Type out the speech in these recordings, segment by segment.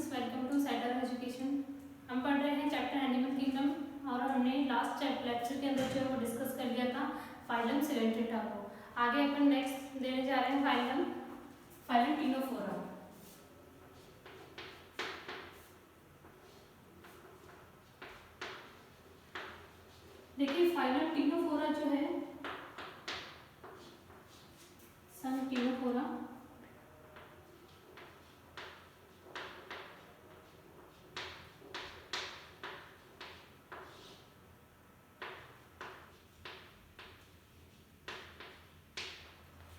Students, welcome to Setter Education. हम पढ़ रहे हैं चैप्टर एनिमल किंगडम और हमने लास्ट लेक्चर के अंदर जो है वो डिस्कस कर लिया था फाइलम सिलेंट्रेटा को। आगे अपन नेक्स्ट देने जा रहे हैं फाइलम टीनोफोरा। देखिए फाइलम टीनोफोरा जो है संघ टीनोफोरा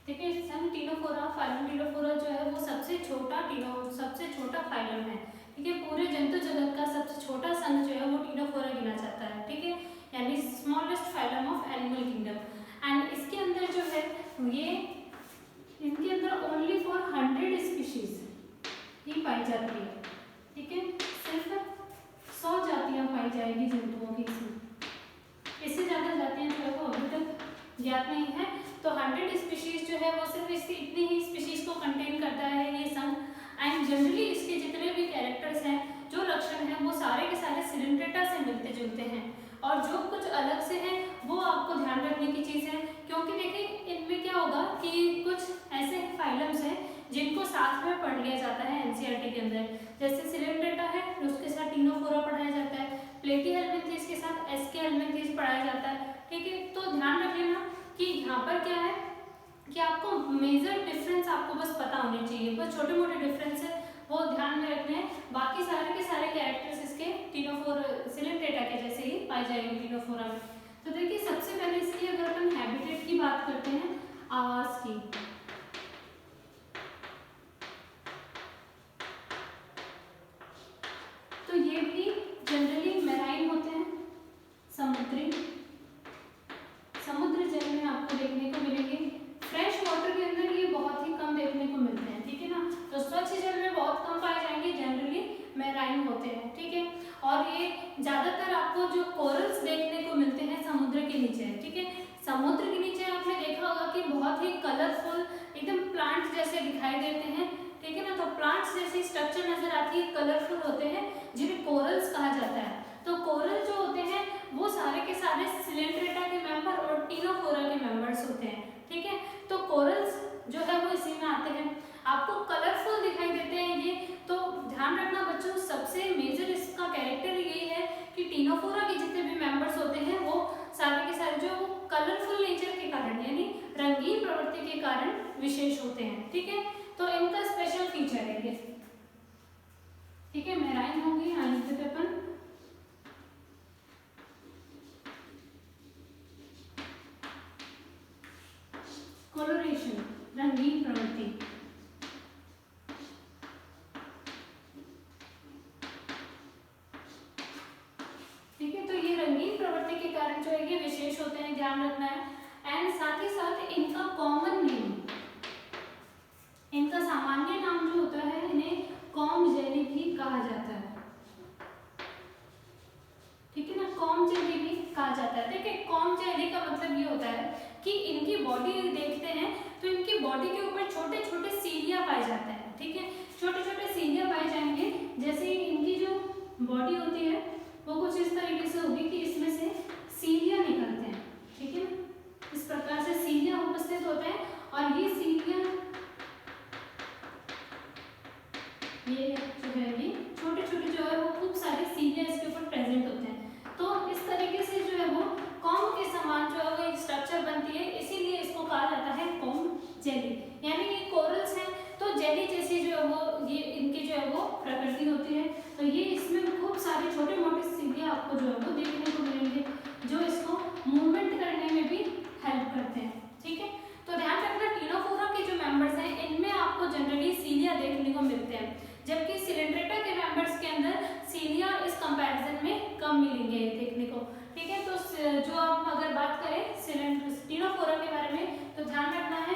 देखिए संघ टीनोफोरा फाइलम टीनोफोरा जो है वो सबसे छोटा फाइलम है। ठीक है, पूरे जंतु जगत का सबसे छोटा संघ जो है वो टीनोफोरा गिना जाता है। ठीक है, यानी smallest phylum of animal kingdom. And इसके अंदर जो है ये इनके अंदर ओनली फॉर 100 स्पीशीज ही पाई जाती है। ठीक है, सिर्फ 100 जातियां पाई जाएगी जंतुओं की, इससे ज्यादा जातियां जो है वो अभी तक ज्ञात नहीं है। तो 100 स्पीशीज जो है वो सिर्फ इसकी इतनी ही स्पीशीज को कंटेन करता है ये संघ। एंड जनरली इसके जितने भी कैरेक्टर्स हैं, जो लक्षण हैं, वो सारे के सारे सिलेंट्रेटा से मिलते जुलते हैं। और जो कुछ अलग से हैं वो आपको ध्यान रखने की चीज़ है, क्योंकि देखिए इनमें क्या होगा कि कुछ ऐसे फाइलम्स हैं जिनको साथ में पढ़ लिया जाता है एनसीईआरटी के अंदर। जैसे सिलेंट्रेटा है, उसके साथ टीनोफोरा पढ़ाया जाता है, प्लेटीहेल्मिन्थेस के साथ एस्केहेल्मिन्थेस पढ़ाया जाता है। ठीक है, तो ध्यान रख लेना कि यहाँ पर क्या है कि आपको मेजर डिफरेंस आपको बस पता होने चाहिए, बस छोटे मोटे डिफरेंस है वो ध्यान में रखने हैं। बाकी सारे के सारे कैरेक्टर्स इसके सिलेंट्रेटा के जैसे ही पाए जाएंगे टीनोफोरा में। तो देखिए सबसे पहले इसकी अगर अपन हैबिटेट की बात करते हैं, आवास की, तो ये भी जनरली मैराइन होते हैं, समुद्र जल में आपको देखने को मिलेंगे। फ्रेश वाटर के अंदर ये बहुत ही कम देखने को मिलते हैं। ठीक है ना, तो स्वच्छ जल में बहुत कम पाए जाएंगे, जनरली मैराइन होते हैं। ठीक है, और ये ज्यादातर आपको जो कोरल्स देखने को मिलते हैं समुद्र के नीचे है। ठीक है, समुद्र के नीचे आपने देखा होगा कि बहुत ही कलरफुल एकदम प्लांट्स जैसे दिखाई देते हैं। ठीक है ना, तो प्लांट्स जैसी स्ट्रक्चर नजर आती है, कलरफुल होते हैं, जिन्हें कोरल्स कहा जाता है। तो कोरल जो होते हैं वो सारे के सारे सिलेंट्रेटा के मेंबर और टीनोफोरा के मेंबर्स होते हैं। ठीक है, तो कोरल्स जो है वो इसी में आते हैं, आपको कलरफुल दिखाई देते हैं ये। तो ध्यान रखना बच्चों, सबसे मेजर इसका कैरेक्टर यही है कि टीनोफोरा के जितने भी मेंबर्स होते हैं वो सारे के सारे जो कलरफुल नेचर के कारण यानी रंगीन प्रवृत्ति के कारण विशेष होते हैं। ठीक है, तो इनका स्पेशल फीचर है ये। ठीक है, मैराइन होंगी आगे पे अपन कोलोरेशन, रंगीन प्रवृत्ति। ठीक है, तो ये रंगीन प्रवृत्ति के कारण जो है ये विशेष होते हैं, ध्यान रखना है। एंड साथ ही साथ इनका कॉमन नेम, इनका सामान्य नाम जो होता है इन्हें कॉम्ब जेली भी कहा जाता है। ठीक है ना, कॉम्ब जेली भी कहा जाता है। देखिए कॉम्ब जेली का मतलब ये होता है कि इनकी बॉडी देखते हैं तो इनकी बॉडी के ऊपर छोटे छोटे सीलिया पाए जाते हैं। ठीक है, छोटे छोटे सीलिया पाए जाएंगे, जैसे इनकी जो बॉडी होती है वो कुछ इस तरीके से होगी कि इसमें से सीलिया निकलते हैं। ठीक है ना, इस प्रकार से सीलिया उपस्थित होते हैं और ये सीलिया ये जो है ये छोटे छोटे जो है वो खूब सारे सीलिया इसके ऊपर प्रेजेंट होते हैं। तो इस तरीके से जो है वो कॉम्ब के समान जो है वो एक स्ट्रक्चर बनती है, इसीलिए इसको कहा जाता है कॉम्ब जेली। यानी ये कोरल्स हैं तो जेली जैसी जो है वो ये इनकी जो है वो प्रकृति होती है। तो ये इसमें खूब सारे छोटे मोटे सीलिया आपको जो है वो देखने को मिलेंगे, जो इसको मूवमेंट करने में भी हेल्प करते हैं। ठीक है, तो ध्यान रखना टीनोफोरा के जो मेंबर्स हैं इनमें आपको जनरली सीलिया देखने को मिलते हैं, जबकि सिलेंट्रेटा के मेंबर्स के अंदर सीलिया इस कंपैरिजन में कम मिलेंगे देखने को। ठीक है, तो जो आप अगर बात करें टीनोफोरा के बारे में तो ध्यान रखना है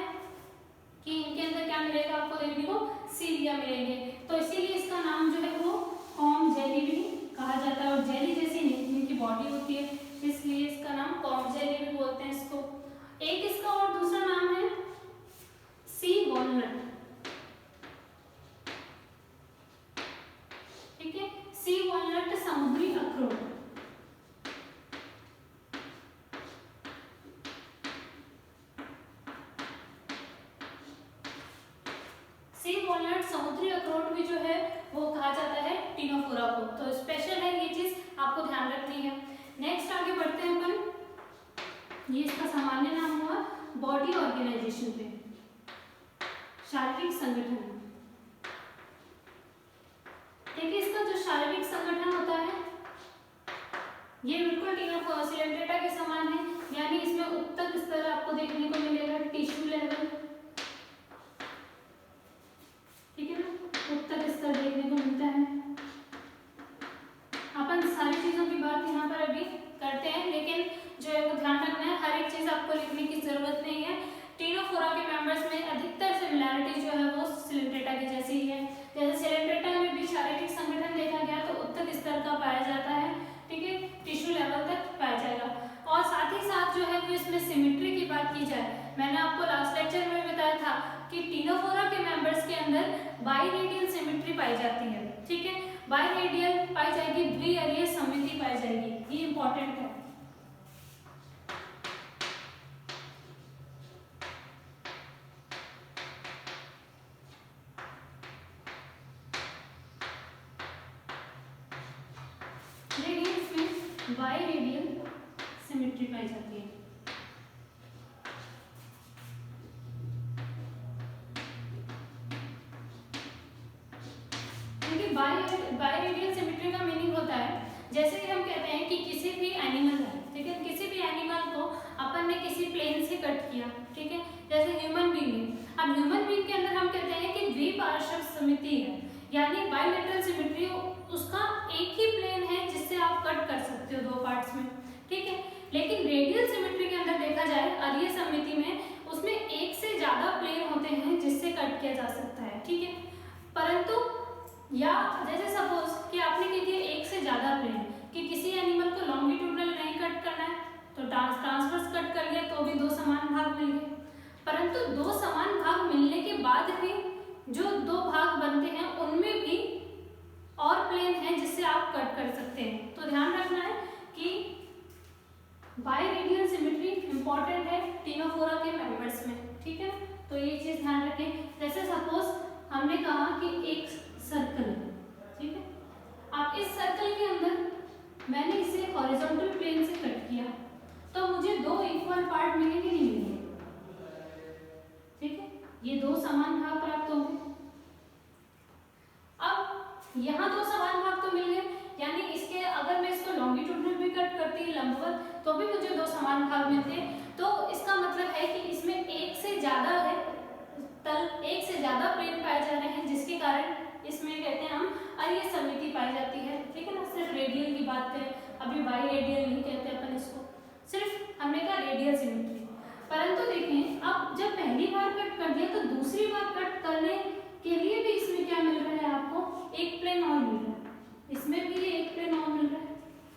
कि इनके अंदर क्या मिलेगा आपको देखने को, सीलिया मिलेंगे। तो इसीलिए इसका नाम जो है वो कॉम्ब जेली भी कहा जाता है, और जेली जैसी इनकी बॉडी होती है इसलिए इसका नाम कॉम्ब जेली भी बोलते हैं इसको। एक इसका और दूसरा नाम है सी वॉलनट। समुद्री अखरोट। सी वॉलनट समुद्री अखरोट भी जो है वो कहा जाता है टिनोफोरा को। तो स्पेशल है ये चीज, आपको ध्यान रखनी है। नेक्स्ट आगे बढ़ते हैं अपन। ये इसका सामान्य नाम हुआ बॉडी ऑर्गेनाइजेशन पे, शारीरिक संगठन। देखिए इसका जो शारीरिक संगठन होता है ये बिल्कुल टिनोफोरा सिलेंड्रेटा के समान है, यानी इसमें उत्तक स्तर आपको देखने को मिलेगा, टिश्यू लेवल, ठीक है ना, उत्तक स्तर देखने को मिलता है। अपन सारी चीजों की बात यहाँ पर अभी करते हैं, लेकिन जो है वो ध्यान रखना है, हर एक चीज आपको लिखने की जरूरत नहीं है। टिनोफोरा के मेंबर्स में अधिकतर सिमिलैरिटी जो है वो सिलेंड्रेटा की जैसी ही है। जैसे सिलेंड्रेटा में भी शारीरिक संगठन देखा गया तो उत्तक स्तर का पाया जाता है, ठीक है, टिश्यू लेवल तक पाया जाएगा। और साथ ही साथ जो है वो इसमें सिमेट्री की बात की जाए, मैंने आपको लास्ट लेक्चर में बताया था कि टिनोफोरा के मेंबर्स के अंदर बाइरेडियल सिमेट्री पाई जाती है, ठीक है, बाइरेडियल पाई जाएगी, द्विअरीय समिति पाई जाएगी, ये इंपॉर्टेंट है। देखिए इसमें बाइरेडियल सिमेट्री पाई जाती है। बाइरेडियल सिमेट्री का मीनिंग होता है, जैसे कि हम कहते हैं कि किसी भी एनिमल है, ठीक है, किसी भी एनिमल को अपन ने किसी प्लेन से कट किया, ठीक है, जैसे ह्यूमन बीइंग है। अब ह्यूमन बीइंग के अंदर हम कहते हैं कि द्विपार्श्व समिति है, यानी बाइलेटरल सिमेट्री, उसका एक ही प्लेन है जिससे आप कट कर सकते हो दो पार्ट्स में, ठीक है। लेकिन रेडियल सिमेट्री के अंदर देखा जाए अरीय समिति में, उसमें एक से ज्यादा प्लेन होते हैं जिससे कट किया जा सकता है, ठीक है। परंतु या जैसे सपोज कि आपने कह दिया एक से ज्यादा प्लेन, कि किसी एनिमल को लॉन्गिट्यूडनल नहीं कट करना है तो ट्रांसवर्स कट कर लिया तो भी दो समान भाग मिल गए। परंतु दो समान भाग मिलने के बाद भी जो दो भाग बनते हैं उनमें भी और प्लेन है जिससे आप कट कर सकते हैं। तो ध्यान रखना है कि बाइरेडियल सिमेट्री इंपॉर्टेंट है टिनोफोरा के मेंबर्स में, ठीक है। तो ये चीज ध्यान रखें। जैसे सपोज हमने कहा कि एक सर्कल, ठीक है, अब इस सर्कल के अंदर मैंने इसे हॉरिजॉन्टल प्लेन से कट किया तो मुझे दो इक्वल पार्ट मिलेंगे नहीं मिलेंगे, ठीक है, ये दो समान भाग प्राप्त होंगे। अब यहाँ दो समान भाग तो मिल गए, यानी इसके अगर मैं इसको लॉन्गिट्यूडनल भी कट करती लंबवत तो भी मुझे दो समान भाग मिलते। तो इसका मतलब है कि इसमें एक से ज्यादा है तल, एक से ज्यादा प्लेन पाए जा रहे हैं, जिसके कारण इसमें कहते हैं हम अरीय समिति पाई जाती है, ठीक है ना। सिर्फ रेडियल की बात करें, अभी बाई रेडियल नहीं कहते अपन इसको, सिर्फ हमने कहा रेडियल सिमेट्री। परंतु देखें अब जब पहली बार कट कर दिया तो दूसरी बार कट करने के लिए भी इसमें क्या मिल रहा है, आपको एक प्लेन और मिल रहा है, इसमें भी ये एक प्लेन और मिल रहा है,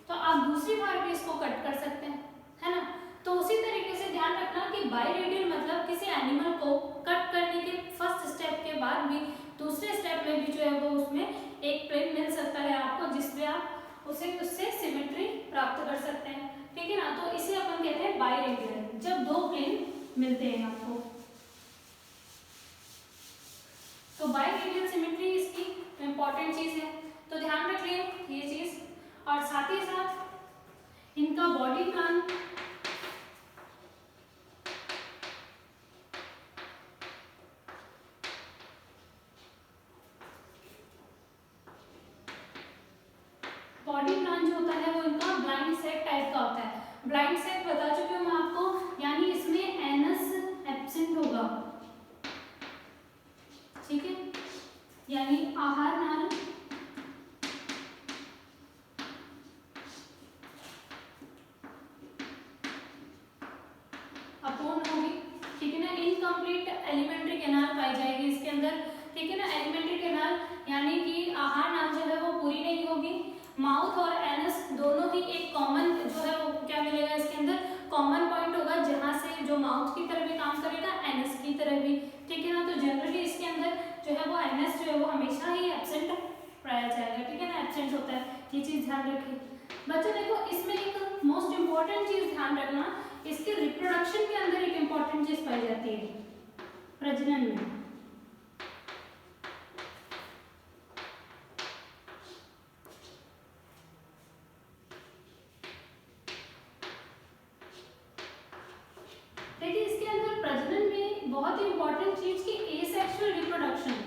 तो आप दूसरी बार भी इसको कट कर सकते हैं, है ना। तो उसी तरीके से ध्यान रखना कि बाइरेडियल मतलब किसी एनिमल को कट करने के फर्स्ट स्टेप के बाद भी दूसरे स्टेप में भी जो है वो उसमें एक प्लेन मिल सकता है आपको, जिससे आप उससे सिमेट्री प्राप्त कर सकते हैं, ठीक है ना। तो इसे अपन कहते हैं बाइरेडियल, जब दो प्लेन मिलते हैं आपको। तो बाइरेडियल सिमेट्री इसकी इंपॉर्टेंट चीज है, तो ध्यान रखिए ये चीज। और साथ ही साथ इनका बॉडी प्लान, बॉडी प्लान जो होता है वो इनका ब्लाइंड सेक टाइप का होता है। ब्लाइंड सेक बता चुकी हूँ मैं आपको, यानी इसमें एनस एब्सेंट होगा, ठीक है, यानी आहार नाल अपूर्ण होगी, ठीक है ना। इनकम्प्लीट एलिमेंट्री कैनाल पाई जाएगी इसके अंदर, ठीक है ना। एलिमेंट्री कैनाल यानी कि आहार नाल जो है वो पूरी नहीं होगी। माउथ और एनस दोनों ही एक कॉमन जो है वो क्या मिलेगा इसके अंदर, कॉमन पॉइंट होगा, जहां से जो माउथ की तरह भी काम करेगा एनस की तरह भी, ठीक है ना। तो जनरली इसके अंदर जो है वो एनस जो है वो हमेशा ही एब्सेंट पाया जाएगा, ठीक है ना, एब्सेंट होता है। ये चीज ध्यान रखें। बच्चों देखो इसमें एक मोस्ट इम्पॉर्टेंट चीज ध्यान रखना, इसके रिप्रोडक्शन के अंदर एक इम्पॉर्टेंट चीज पाई जाती है प्रजनन में। देखिए इसके अंदर प्रजनन में बहुत ही इम्पोर्टेंट चीज की एसेक्सुअल रिप्रोडक्शन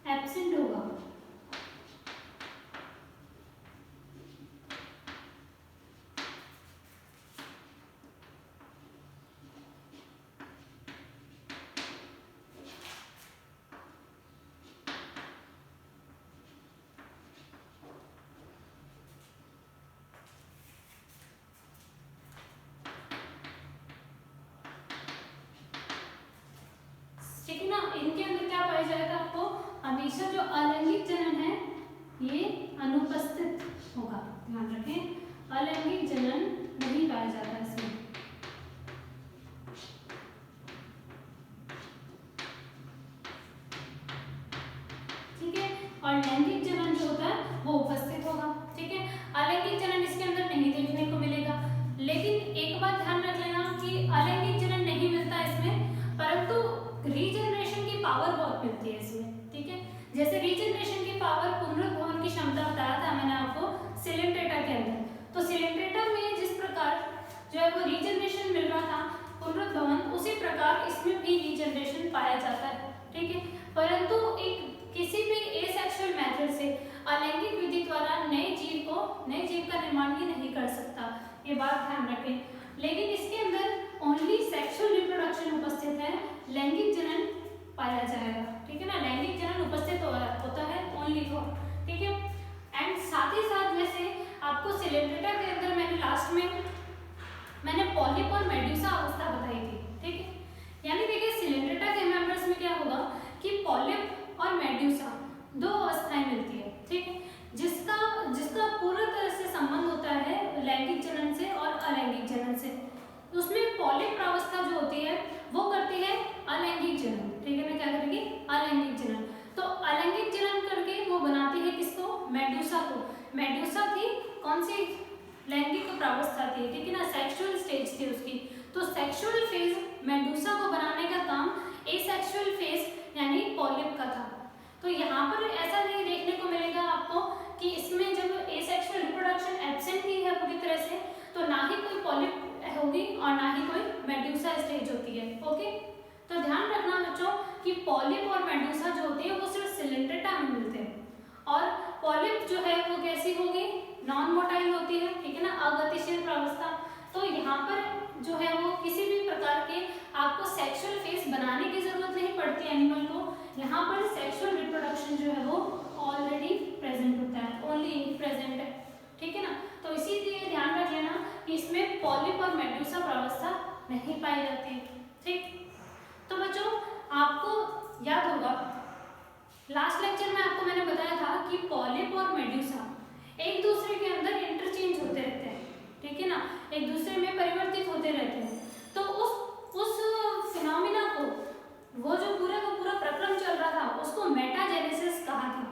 एब्सेंट होगा। ठीक है ना, इनके अंदर क्या पाया जाएगा, आपको हमेशा जो अलैंगिक जनन है ये अनुपस्थित होगा। ध्यान रखें अलैंगिक जनन नहीं पाया जाता इसमें। ठीक है, और लैंगिक जनन जो होता है वो उपस्थित होगा। ठीक है, अलैंगिक जनन इसके अंदर नहीं देखने को मिलेगा। लेकिन एक बात ध्यान रख लेना कि अलैंगिक जनन नहीं मिलता इसमें, परंतु रीजनरेशन की पावर बहुत मिलती है इसमें। ठीक है, जैसे रीजनरेशन की पावर, पुनरुत्भवन की क्षमता बताया था मैंने आपको सिलेंट्रेटा के अंदर। तो सिलेंट्रेटा में जिस प्रकार जो है वो रीजनरेशन मिल रहा था, पुनरुत्भवन, उसी प्रकार इसमें भी रीजनरेशन पाया जाता है। ठीक है, परंतु एक किसी भी एसेक्सुअल मेथड से अलैंगिक विधि द्वारा नए जीव का निर्माण ही नहीं कर सकता, ये बात ध्यान रखें। लेकिन इसके अंदर ओनली सेक्सुअल रिप्रोडक्शन उपस्थित है, लैंगिक जनन पाया जाएगा। ठीक है ना, लैंगिक जनन उपस्थित होता है ओनली फॉर। ठीक है, एंड साथ ही साथ जैसे आपको सिलेंट्रेटा के अंदर मैंने लास्ट में मैंने पॉलिप और मेड्यूसा अवस्था बताई थी। ठीक है, यानी देखिए सिलेंट्रेटा के मेंबर्स में क्या होगा कि पॉलिप और मेड्यूसा दो अवस्थाएं मिलती है। ठीक है, जिसका पूरी तरह से संबंध होता है लैंगिक जनन से और अलैंगिक जनन से। उसमें पॉलिप प्रावस्था जो होती है वो करती है अलैंगिक जनन। ठीक है ना, क्या करेगी अलैंगिक जनन। तो अलैंगिक जनन करके वो बनाती है किसको, मेड्यूसा को। मेड्यूसा थी कौन सी, लैंगिक प्रावस्था थी। ठीक है ना, सेक्सुअल स्टेज थी उसकी। तो सेक्सुअल फेज मेडूसा को बनाने का काम एसेक्सुअल फेज यानी पॉलिप का था। तो यहाँ पर ऐसा नहीं देखने को मिलेगा आपको कि इसमें जब एसेक्सुअल रिप्रोडक्शन एब्सेंट ही है पूरी तरह से, तो ना ही कोई पॉलिप होगी और ना ही कोई मेडूसा स्टेज होती है। ओके, तो ध्यान रखना बच्चों कि पॉलिप और मेडूसा जो होती है वो सिर्फ सिलेंट्रेटा में मिलते हैं। और पॉलिप जो है वो कैसी होगी, नॉन मोटाइल होती है। ठीक है ना, अगतिशील प्रावस्था। तो यहाँ पर जो है वो किसी भी प्रकार के आपको सेक्सुअल फेस बनाने की जरूरत नहीं पड़ती एनिमल को। यहाँ पर सेक्सुअल रिप्रोडक्शन जो है वो ऑलरेडी प्रेजेंट होता है, ओनली प्रेजेंट है। ठीक है ना, तो इसीलिए ध्यान रख लेना कि इसमें पॉलिप और मेडूसा प्रावस्था नहीं पाई जाती। ठीक, तो बच्चों आपको याद होगा लास्ट लेक्चर में आपको मैंने बताया था कि पॉलिप और मेडूसा एक दूसरे के अंदर इंटरचेंज होते रहते हैं। ठीक है ना, एक दूसरे में परिवर्तित होते रहते हैं। तो उस फिनोमिना को, वो जो पूरा का पूरा प्रक्रम चल रहा था उसको मेटाजेनेसिस कहा था।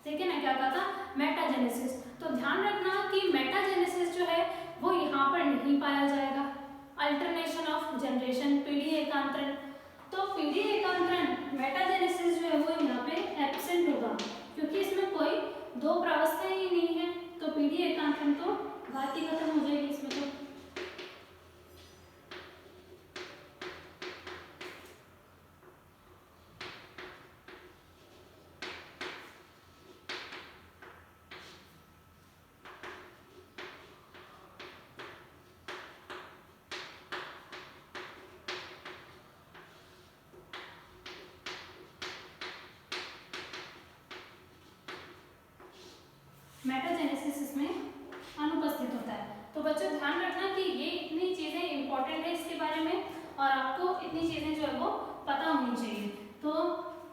ठीक है ना, क्या कहा था, मेटाजेनेसिस। तो ध्यान रखना कि मेटाजेनेसिस जो है वो यहाँ पर नहीं पाया जाएगा। अल्टरनेशन ऑफ जनरेशन, पीढ़ी एकांतरण। तो पीढ़ी एकांतरण मेटाजेनेसिस जो है वो यहाँ पे एब्सेंट होगा, क्योंकि इसमें कोई दो प्रावस्थाएं ही नहीं है। तो पीढ़ी एकांतरण तो बात ही खत्म हो जाएगी इसमें। तो मेटाजेनेसिस इसमें अनुपस्थित होता है। तो बच्चों ध्यान रखना कि ये इतनी चीजें इंपॉर्टेंट है इसके बारे में, और आपको इतनी चीजें जो है वो पता होनी चाहिए। तो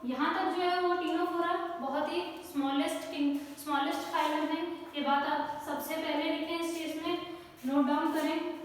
यहाँ तक जो है वो टीनोफोरा बहुत ही स्मॉलेस्ट फाइलम है। ये बात आप सबसे पहले लिखें, इस चीज में नोट डाउन करें।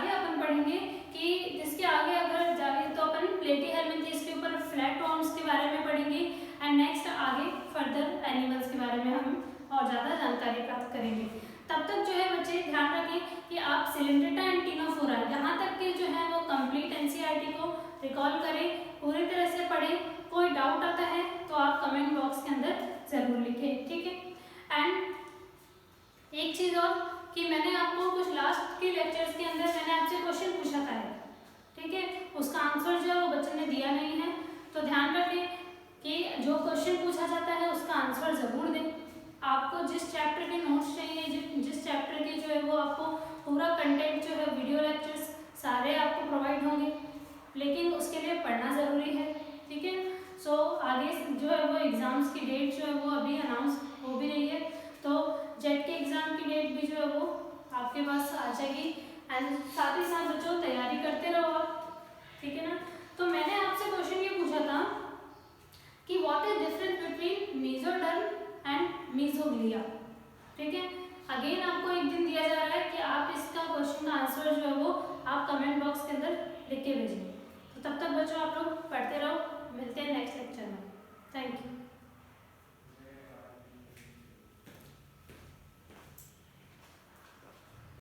आगे अपन पढ़ेंगे कि जिसके आगे अगर जाए तो अपन प्लेटीहेल्मिन्थेस के ऊपर फ्लैट वॉर्म्स के बारे में पढ़ेंगे एंड नेक्स्ट आगे फर्दर एनिमल्स के बारे में हम और ज़्यादा जानकारी प्राप्त करेंगे। तब तक जो है बच्चे ध्यान रखें कि आप सिलेंड्रेटा एंड टिनोफोरा यहाँ तक के जो है वो कंप्लीट एनसीईआरटी को रिकॉल करें, पूरी तरह से पढ़ें। कोई डाउट आता है तो आप कमेंट बॉक्स के अंदर जरूर लिखें, ठीक है। एंड एक चीज़ और कि मैंने आपको कुछ लास्ट के लेक्चर्स के अंदर मैंने आपसे क्वेश्चन पूछा था, ठीक है, उसका आंसर जो है वो बच्चे ने दिया नहीं है, तो ध्यान रखें कि जो क्वेश्चन पूछा जाता है उसका आंसर जरूर दें। आपको जिस चैप्टर के नोट्स चाहिए, जिस चैप्टर के जो है वो आपको पूरा कंटेंट जो है वीडियो लेक्चर्स सारे आपको प्रोवाइड होंगे, लेकिन उसके लिए पढ़ना ज़रूरी है, ठीक है। सो आगे जो है वो एग्ज़ाम्स की डेट जो है वो अभी अनाउंस हो भी रही है, तो जेट के एग्ज़ाम की डेट भी जो है वो आपके पास आ जाएगी एंड साथ ही साथ बच्चों तैयारी करते रहो आप, ठीक है ना। तो मैंने आपसे क्वेश्चन ये पूछा था कि what is difference between mesoderm and mesoglea, ठीक है। अगेन आपको एक दिन दिया जा रहा है कि आप इसका क्वेश्चन का आंसर जो है वो आप कमेंट बॉक्स के अंदर लिख के भेजेंगे। तो तब तक